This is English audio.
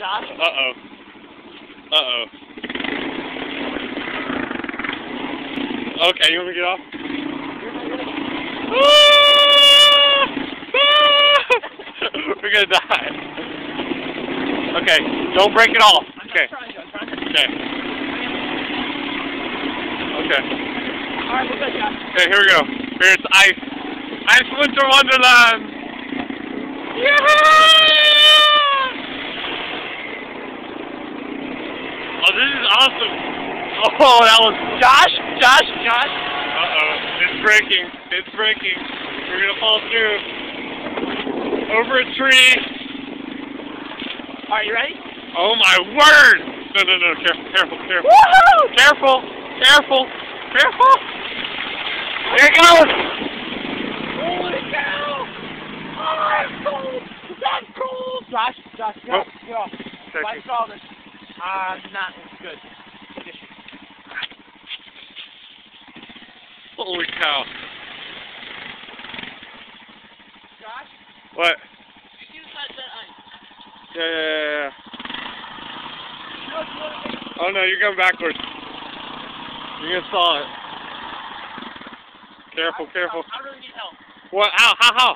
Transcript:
Josh? Uh-oh. Uh-oh. Okay, you want me to get off? We're gonna die. Okay, don't break it off. Okay. Okay. Okay. Alright, we're good, Josh. Okay, here we go. Here it's ice. Ice Winter Wonderland! Yeah! Oh, this is awesome. Oh, that was... Josh? Uh-oh. It's breaking. It's breaking. We're gonna fall through. Over a tree. Alright, you ready? Oh my word! No. Careful. Woohoo! Careful. Here it goes! Holy cow! Oh, that's cool! That's cool! Josh, go. Okay. I saw this. Not good. Holy cow. Josh? What? You use that ice. Yeah. Oh no, you're going backwards. You're gonna saw it. Careful. I really need help. What? How?